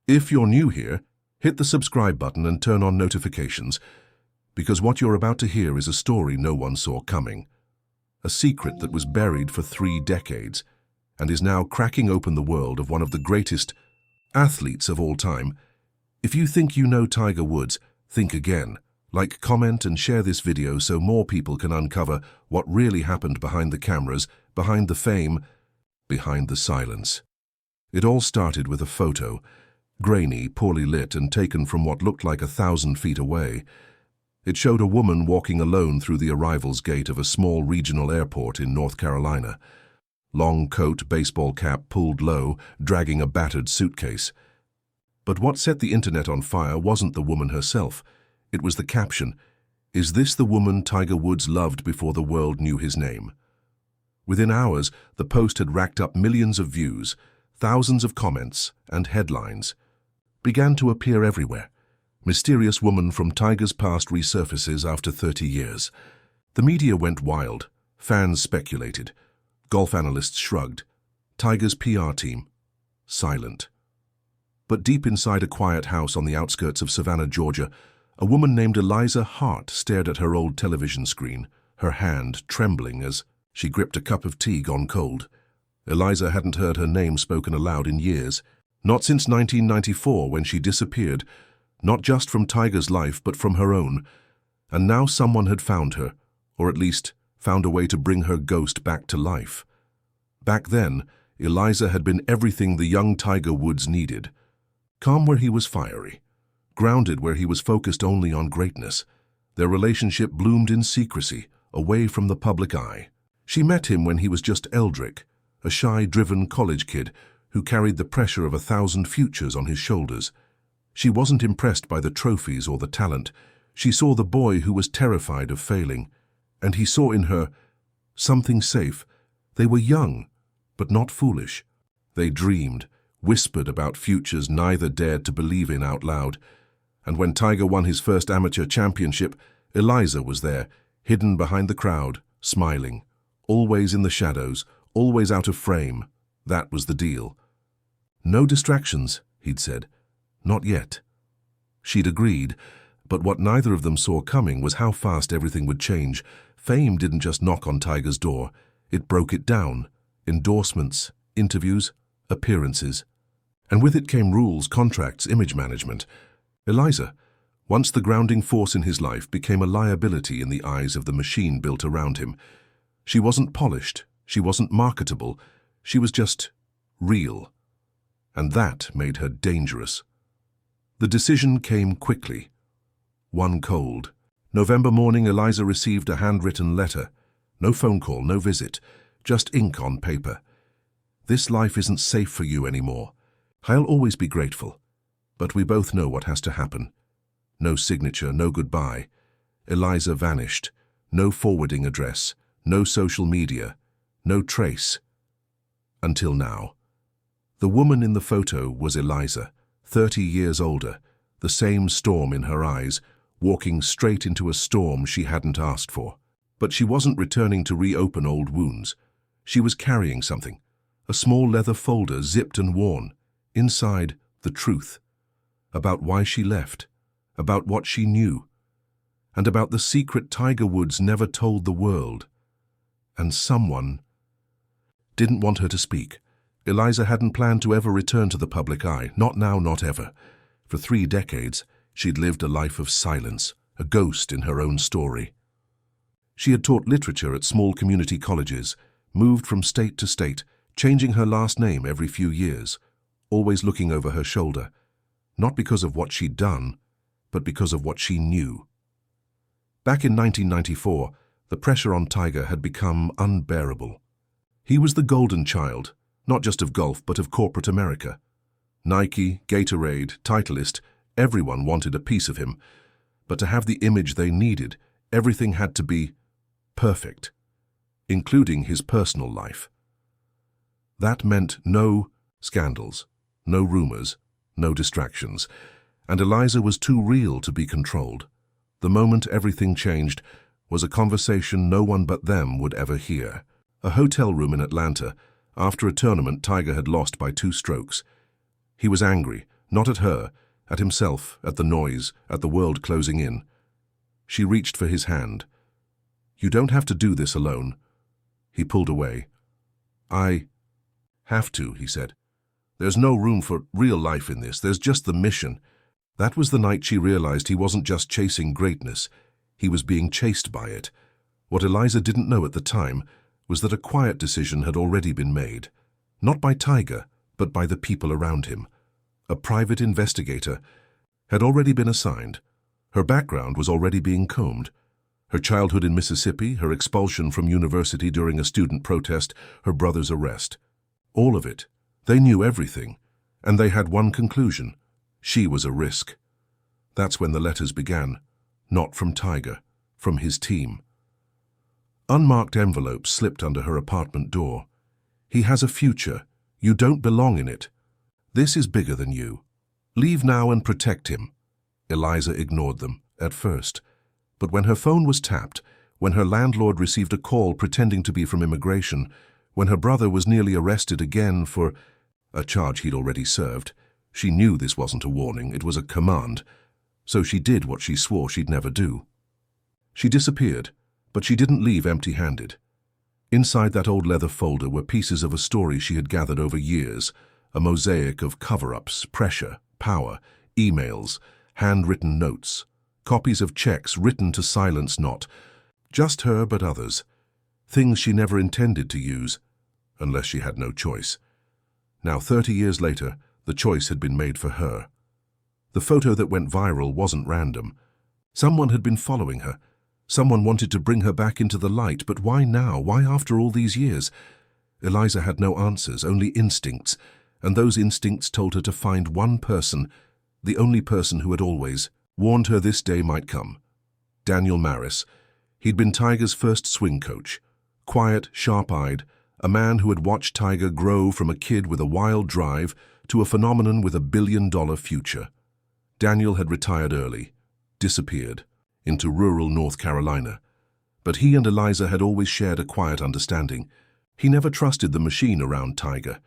If you're new here, hit the subscribe button and turn on notifications, because what you're about to hear is a story no one saw coming. A secret that was buried for 3 decades and is now cracking open the world of one of the greatest athletes of all time. If you think you know Tiger Woods, think again. Like, comment, and share this video so more people can uncover what really happened behind the cameras, behind the fame, behind the silence. It all started with a photo, grainy, poorly lit, and taken from what looked like 1,000 feet away. It showed a woman walking alone through the arrivals gate of a small regional airport in North Carolina. Long coat, baseball cap pulled low, dragging a battered suitcase. But what set the internet on fire wasn't the woman herself. It was the caption, "Is this the woman Tiger Woods loved before the world knew his name?" Within hours, the post had racked up millions of views, thousands of comments, and headlines began to appear everywhere. Mysterious woman from Tiger's past resurfaces after 30 years. The media went wild. Fans speculated. Golf analysts shrugged. Tiger's PR team, silent. But deep inside a quiet house on the outskirts of Savannah, Georgia, a woman named Eliza Hart stared at her old television screen, her hand trembling as she gripped a cup of tea gone cold. Eliza hadn't heard her name spoken aloud in years, not since 1994 when she disappeared, not just from Tiger's life but from her own. And now someone had found her, or at least found a way to bring her ghost back to life. Back then, Eliza had been everything the young Tiger Woods needed. Calm where he was fiery, grounded where he was focused only on greatness. Their relationship bloomed in secrecy, away from the public eye. She met him when he was just Eldrick, a shy, driven college kid who carried the pressure of 1,000 futures on his shoulders. She wasn't impressed by the trophies or the talent. She saw the boy who was terrified of failing, and he saw in her something safe. They were young, but not foolish. They dreamed, whispered about futures neither dared to believe in out loud. And when Tiger won his first amateur championship, Eliza was there, hidden behind the crowd, smiling. Always in the shadows, always out of frame. That was the deal. "No distractions," he'd said. "Not yet." She'd agreed, but what neither of them saw coming was how fast everything would change. Fame didn't just knock on Tiger's door, it broke it down. Endorsements, interviews, appearances. And with it came rules, contracts, image management. Eliza, once the grounding force in his life, became a liability in the eyes of the machine built around him. She wasn't polished, she wasn't marketable, she was just real. And that made her dangerous. The decision came quickly. One cold, November morning, Eliza received a handwritten letter. No phone call, no visit, just ink on paper. "This life isn't safe for you anymore. I'll always be grateful, but we both know what has to happen." No signature, no goodbye. Eliza vanished. No forwarding address, no social media, no trace. Until now. The woman in the photo was Eliza, 30 years older, the same storm in her eyes, walking straight into a storm she hadn't asked for. But she wasn't returning to reopen old wounds. She was carrying something, a small leather folder zipped and worn. Inside, the truth. About why she left, about what she knew, and about the secret Tiger Woods never told the world. And someone didn't want her to speak. Eliza hadn't planned to ever return to the public eye, not now, not ever. For 3 decades, she'd lived a life of silence, a ghost in her own story. She had taught literature at small community colleges, moved from state to state, changing her last name every few years, always looking over her shoulder, not because of what she'd done, but because of what she knew. Back in 1994, the pressure on Tiger had become unbearable. He was the golden child, not just of golf, but of corporate America. Nike, Gatorade, Titleist, everyone wanted a piece of him. But to have the image they needed, everything had to be perfect, including his personal life. That meant no scandals, no rumors, no distractions, and Eliza was too real to be controlled. The moment everything changed was a conversation no one but them would ever hear. A hotel room in Atlanta, after a tournament Tiger had lost by 2 strokes. He was angry, Not at her, at himself, at the noise, at the world closing in. She reached for his hand. "You don't have to do this alone." He pulled away. "I have to," he said. "There's no room for real life in this. There's just the mission." That was the night she realized he wasn't just chasing greatness. He was being chased by it. What Eliza didn't know at the time was that a quiet decision had already been made. Not by Tiger, but by the people around him. A private investigator had already been assigned. Her background was already being combed. Her childhood in Mississippi, her expulsion from university during a student protest, her brother's arrest. All of it. They knew everything. And they had one conclusion. She was a risk. That's when the letters began. Not from Tiger, from his team. Unmarked envelopes slipped under her apartment door. "He has a future. You don't belong in it. This is bigger than you. Leave now and protect him." Eliza ignored them, at first. But when her phone was tapped, when her landlord received a call pretending to be from immigration, when her brother was nearly arrested again for a charge he'd already served, she knew this wasn't a warning, it was a command. So she did what she swore she'd never do. She disappeared, but she didn't leave empty-handed. Inside that old leather folder were pieces of a story she had gathered over years, a mosaic of cover-ups, pressure, power, emails, handwritten notes, copies of checks written to silence not just her but others, things she never intended to use, unless she had no choice. Now, 30 years later, the choice had been made for her. The photo that went viral wasn't random. Someone had been following her. Someone wanted to bring her back into the light, but why now? Why after all these years? Eliza had no answers, only instincts, and those instincts told her to find one person, the only person who had always warned her this day might come. Daniel Maris. He'd been Tiger's first swing coach. Quiet, sharp-eyed, a man who had watched Tiger grow from a kid with a wild drive to a phenomenon with a billion-dollar future. Daniel had retired early, disappeared, into rural North Carolina. But he and Eliza had always shared a quiet understanding. He never trusted the machine around Tiger,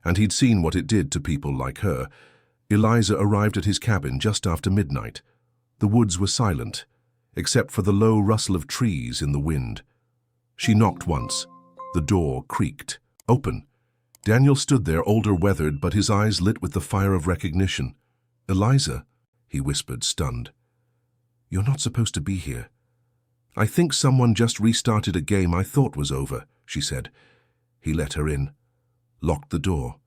and he'd seen what it did to people like her. Eliza arrived at his cabin just after midnight. The woods were silent, except for the low rustle of trees in the wind. She knocked once. The door creaked. Open. Daniel stood there, older, weathered, but his eyes lit with the fire of recognition. "Eliza," he whispered, stunned. "You're not supposed to be here." "I think someone just restarted a game I thought was over," she said. He let her in, locked the door,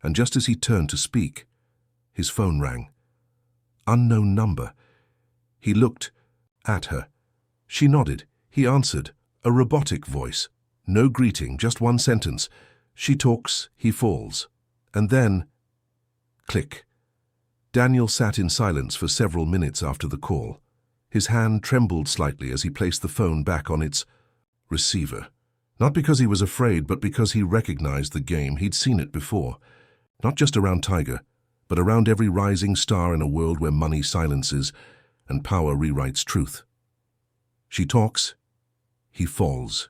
and just as he turned to speak, his phone rang. Unknown number. He looked at her. She nodded. He answered, a robotic voice. No greeting, just one sentence. She talks, he falls. And then, click. Daniel sat in silence for several minutes after the call. His hand trembled slightly as he placed the phone back on its receiver. Not because he was afraid, but because he recognized the game. He'd seen it before. Not just around Tiger, but around every rising star in a world where money silences and power rewrites truth. She talks, he falls.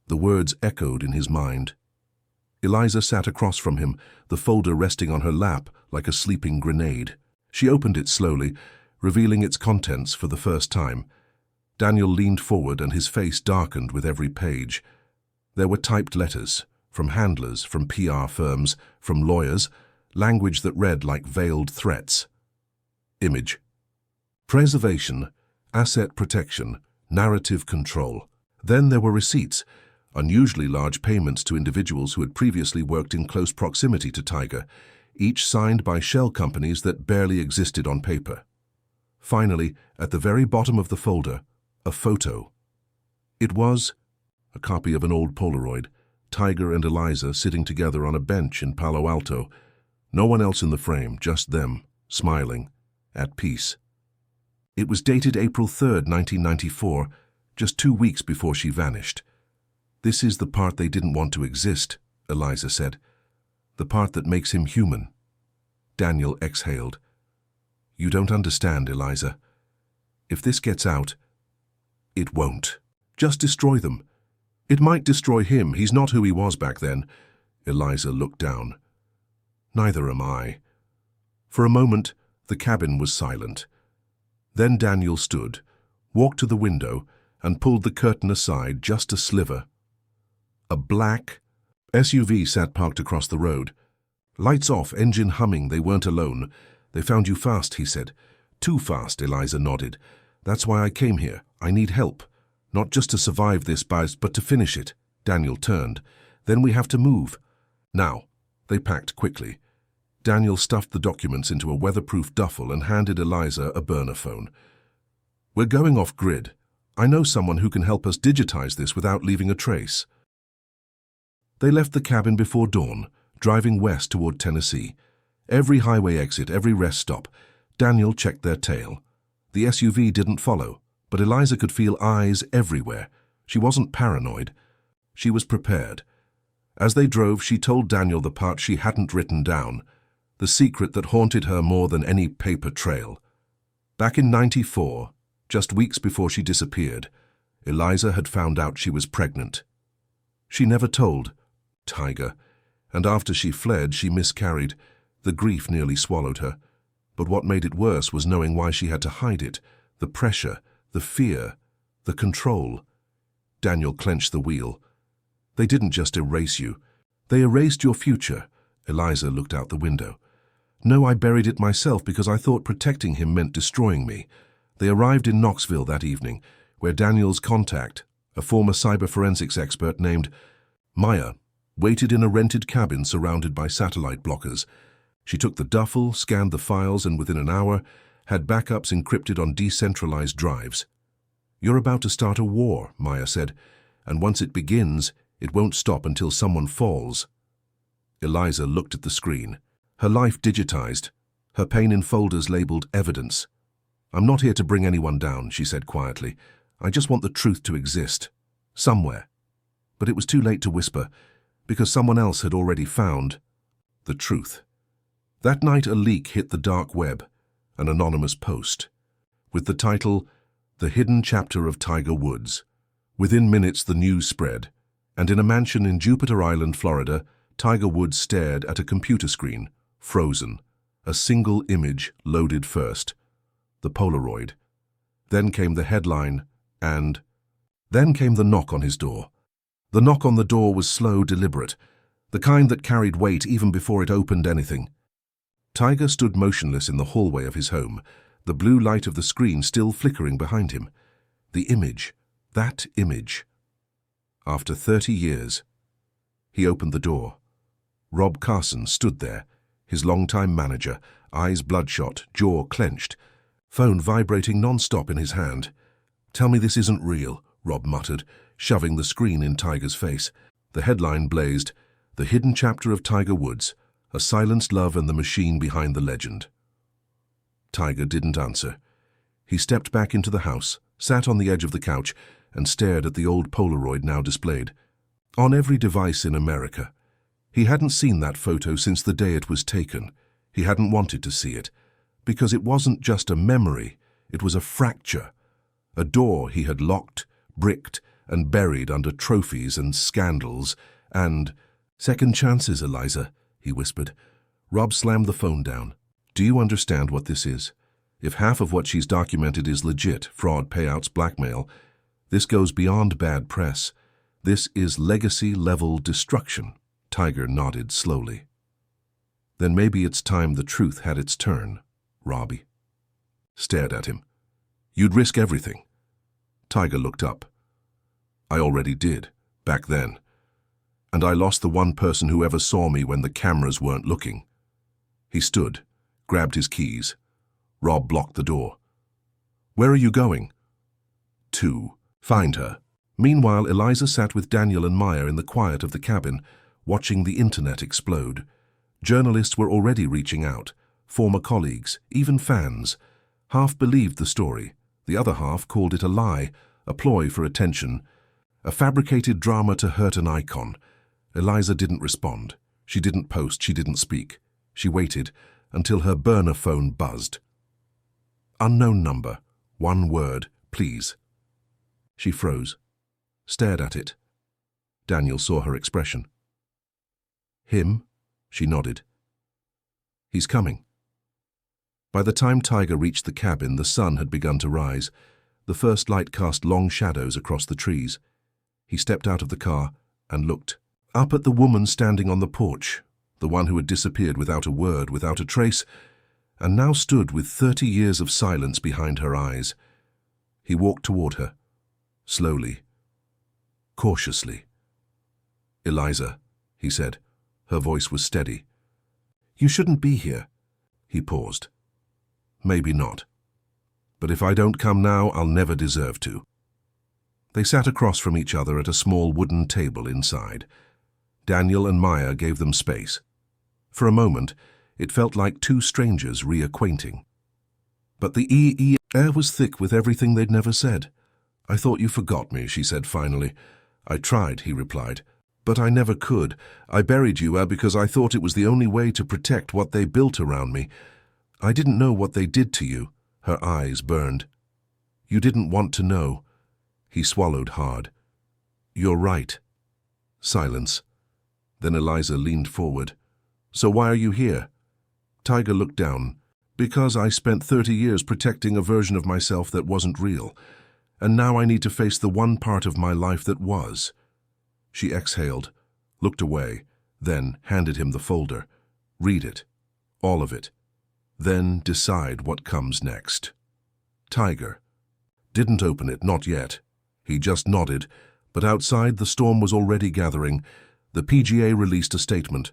The words echoed in his mind. Eliza sat across from him, the folder resting on her lap like a sleeping grenade. She opened it slowly, revealing its contents for the first time. Daniel leaned forward and his face darkened with every page. There were typed letters, from handlers, from PR firms, from lawyers, language that read like veiled threats. Image. Preservation, asset protection, narrative control. Then there were receipts, unusually large payments to individuals who had previously worked in close proximity to Tiger, each signed by shell companies that barely existed on paper. Finally, at the very bottom of the folder, a photo. It was a copy of an old Polaroid, Tiger and Eliza sitting together on a bench in Palo Alto. No one else in the frame, just them, smiling, at peace. It was dated April 3rd, 1994, just 2 weeks before she vanished. "This is the part they didn't want to exist," Eliza said. "The part that makes him human." Daniel exhaled. "You don't understand, Eliza. If this gets out, it won't. Just destroy them. It might destroy him. He's not who he was back then." Eliza looked down. "Neither am I. For a moment, the cabin was silent. Then Daniel stood, walked to the window, and pulled the curtain aside just a sliver. A black SUV sat parked across the road. Lights off, engine humming, they weren't alone. They found you fast, he said. Too fast, Eliza nodded. That's why I came here. I need help. Not just to survive this, but to finish it. Daniel turned. Then we have to move. Now. They packed quickly. Daniel stuffed the documents into a weatherproof duffel and handed Eliza a burner phone. We're going off-grid. I know someone who can help us digitize this without leaving a trace. They left the cabin before dawn, driving west toward Tennessee. Every highway exit, every rest stop, Daniel checked their tail. The SUV didn't follow, but Eliza could feel eyes everywhere. She wasn't paranoid. She was prepared. As they drove, she told Daniel the part she hadn't written down, the secret that haunted her more than any paper trail. Back in '94, just weeks before she disappeared, Eliza had found out she was pregnant. She never told Tiger, and after she fled, she miscarried. The grief nearly swallowed her. But what made it worse was knowing why she had to hide it, the pressure, the fear, the control. Daniel clenched the wheel. They didn't just erase you. They erased your future. Eliza looked out the window. No, I buried it myself because I thought protecting him meant destroying me. They arrived in Knoxville that evening, where Daniel's contact, a former cyber forensics expert named Maya, waited in a rented cabin surrounded by satellite blockers. She took the duffel, scanned the files, and within an hour had backups encrypted on decentralized drives. You're about to start a war, Maya said, and once it begins, it won't stop until someone falls. Eliza looked at the screen, her life digitized, her pain in folders labeled evidence. I'm not here to bring anyone down, she said quietly. I just want the truth to exist. Somewhere. But it was too late to whisper, because someone else had already found the truth. That night a leak hit the dark web, an anonymous post, with the title, The Hidden Chapter of Tiger Woods. Within minutes the news spread, and in a mansion in Jupiter Island, Florida, Tiger Woods stared at a computer screen, frozen. A single image loaded first, the Polaroid. Then came the headline, and then came the knock on his door. The knock on the door was slow, deliberate, the kind that carried weight even before it opened anything. Tiger stood motionless in the hallway of his home, the blue light of the screen still flickering behind him. The image, that image. After 30 years, he opened the door. Rob Carson stood there, his longtime manager, eyes bloodshot, jaw clenched, phone vibrating non-stop in his hand. Tell me this isn't real, Rob muttered, shoving the screen in Tiger's face. The headline blazed, The Hidden Chapter of Tiger Woods, A Silenced Love and the Machine Behind the Legend. Tiger didn't answer. He stepped back into the house, sat on the edge of the couch, and stared at the old Polaroid now displayed. On every device in America. He hadn't seen that photo since the day it was taken. He hadn't wanted to see it, because it wasn't just a memory, it was a fracture. A door he had locked, bricked, and buried under trophies and scandals, and second chances, Eliza, he whispered. Rob slammed the phone down. Do you understand what this is? If half of what she's documented is legit, fraud, payouts, blackmail, this goes beyond bad press. This is legacy-level destruction. Tiger nodded slowly. Then maybe it's time the truth had its turn. Robbie stared at him. You'd risk everything. Tiger looked up. I already did, back then. And I lost the one person who ever saw me when the cameras weren't looking. He stood, grabbed his keys. Rob blocked the door. Where are you going? To find her. Meanwhile, Eliza sat with Daniel and Maya in the quiet of the cabin, watching the internet explode. Journalists were already reaching out, former colleagues, even fans. Half believed the story, the other half called it a lie, a ploy for attention, a fabricated drama to hurt an icon. Eliza didn't respond. She didn't post, she didn't speak. She waited until her burner phone buzzed. Unknown number, one word, please. She froze, stared at it. Daniel saw her expression. Him? She nodded. He's coming. By the time Tiger reached the cabin, the sun had begun to rise. The first light cast long shadows across the trees. He stepped out of the car and looked up at the woman standing on the porch, the one who had disappeared without a word, without a trace, and now stood with 30 years of silence behind her eyes. He walked toward her, slowly, cautiously. "Eliza," he said. Her voice was steady. "You shouldn't be here." He paused. "Maybe not. But if I don't come now, I'll never deserve to." They sat across from each other at a small wooden table inside. Daniel and Maya gave them space. For a moment, it felt like two strangers reacquainting. But the air was thick with everything they'd never said. "I thought you forgot me," she said finally. "I tried," he replied, "but I never could. I buried you because I thought it was the only way to protect what they built around me. I didn't know what they did to you." Her eyes burned. "You didn't want to know." He swallowed hard. "You're right." Silence. Then Eliza leaned forward. "So why are you here?" Tiger looked down. "Because I spent 30 years protecting a version of myself that wasn't real. And now I need to face the one part of my life that was." She exhaled, looked away, then handed him the folder. "Read it. All of it. Then decide what comes next." Tiger didn't open it, not yet. He just nodded, but outside the storm was already gathering. The PGA released a statement.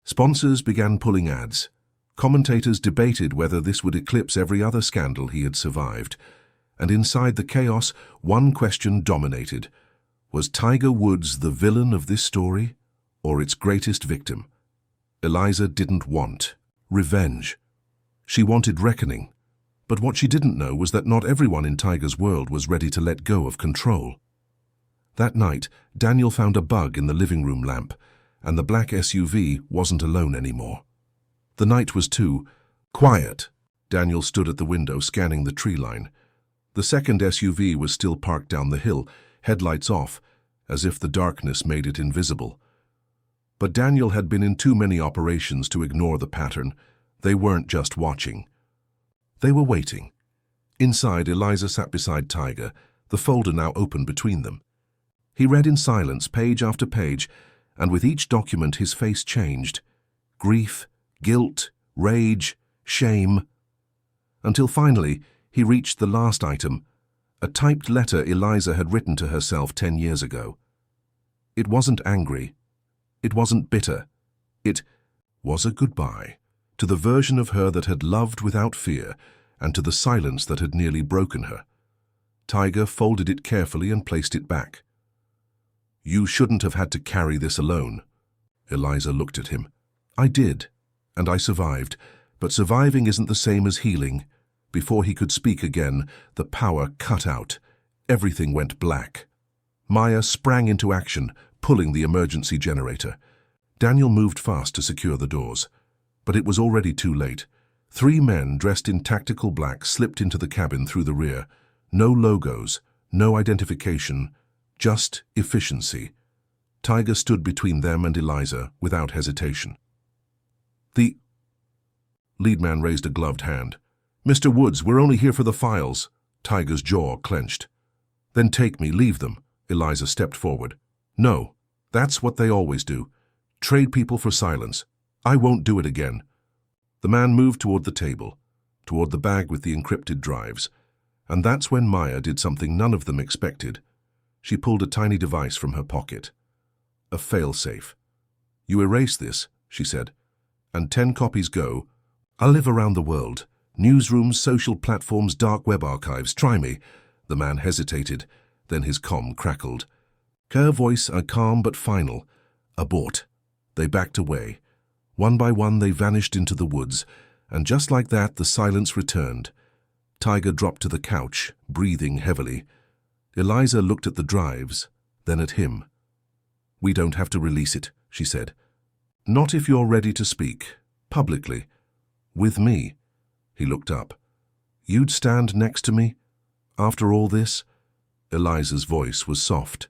Sponsors began pulling ads. Commentators debated whether this would eclipse every other scandal he had survived. And inside the chaos, one question dominated. Was Tiger Woods the villain of this story, or its greatest victim? Eliza didn't want revenge. She wanted reckoning. But what she didn't know was that not everyone in Tiger's world was ready to let go of control. That night, Daniel found a bug in the living room lamp, and the black SUV wasn't alone anymore. The night was too quiet. Daniel stood at the window scanning the tree line. The second SUV was still parked down the hill, headlights off, as if the darkness made it invisible. But Daniel had been in too many operations to ignore the pattern. They weren't just watching. They were waiting. Inside, Eliza sat beside Tiger, the folder now open between them. He read in silence, page after page, and with each document his face changed. Grief, guilt, rage, shame. Until finally, he reached the last item, a typed letter Eliza had written to herself 10 years ago. It wasn't angry. It wasn't bitter. It was a goodbye to the version of her that had loved without fear, and to the silence that had nearly broken her. Tiger folded it carefully and placed it back. "You shouldn't have had to carry this alone." Eliza looked at him. "I did, and I survived, but surviving isn't the same as healing." Before he could speak again, the power cut out. Everything went black. Maya sprang into action, pulling the emergency generator. Daniel moved fast to secure the doors. But it was already too late. 3 men dressed in tactical black slipped into the cabin through the rear. No logos, no identification, just efficiency. Tiger stood between them and Eliza without hesitation. The lead man raised a gloved hand. "Mr. Woods, we're only here for the files." Tiger's jaw clenched. "Then take me, leave them." Eliza stepped forward. "No, that's what they always do. Trade people for silence. I won't do it again." The man moved toward the table, toward the bag with the encrypted drives. And that's when Maya did something none of them expected. She pulled a tiny device from her pocket. A fail-safe. "You erase this," she said, "and 10 copies go. I'll live around the world. Newsrooms, social platforms, dark web archives. Try me." The man hesitated, then his comm crackled. Her voice, calm but final. "Abort." They backed away. One by one they vanished into the woods, and just like that the silence returned. Tiger dropped to the couch, breathing heavily. Eliza looked at the drives, then at him. "We don't have to release it," she said. "Not if you're ready to speak. Publicly. With me." He looked up. "You'd stand next to me? After all this?" Eliza's voice was soft.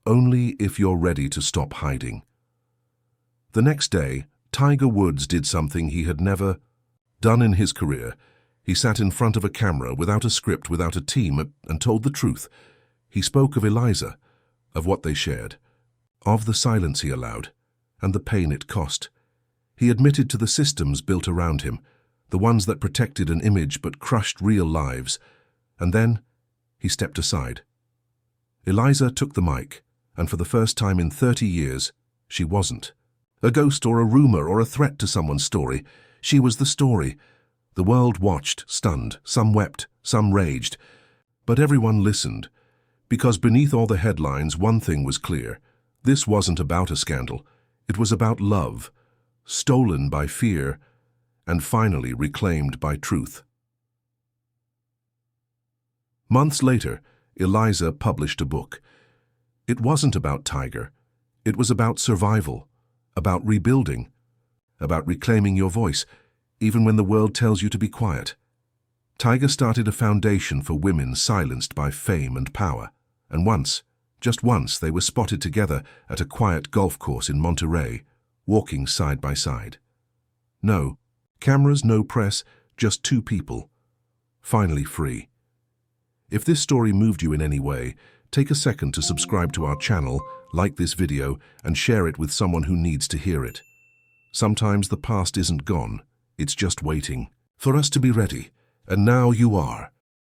"Only if you're ready to stop hiding." The next day, Tiger Woods did something he had never Done in his career, he sat in front of a camera without a script, without a team, and told the truth. He spoke of Eliza, of what they shared, of the silence he allowed, and the pain it cost. He admitted to the systems built around him, the ones that protected an image but crushed real lives. And then he stepped aside. Eliza took the mic, and for the first time in 30 years, she wasn't a ghost or a rumor or a threat to someone's story. She was the story. The world watched, stunned. Some wept, some raged. But everyone listened, because beneath all the headlines, one thing was clear. This wasn't about a scandal. It was about love, stolen by fear, and finally reclaimed by truth. Months later, Eliza published a book. It wasn't about Tiger. It was about survival, about rebuilding, about reclaiming your voice, even when the world tells you to be quiet. Tiger started a foundation for women silenced by fame and power. And once, just once, they were spotted together at a quiet golf course in Monterey, walking side by side. No cameras, no press, just two people, finally free. If this story moved you in any way, take a second to subscribe to our channel, like this video, and share it with someone who needs to hear it. Sometimes the past isn't gone, it's just waiting for us to be ready. And now you are.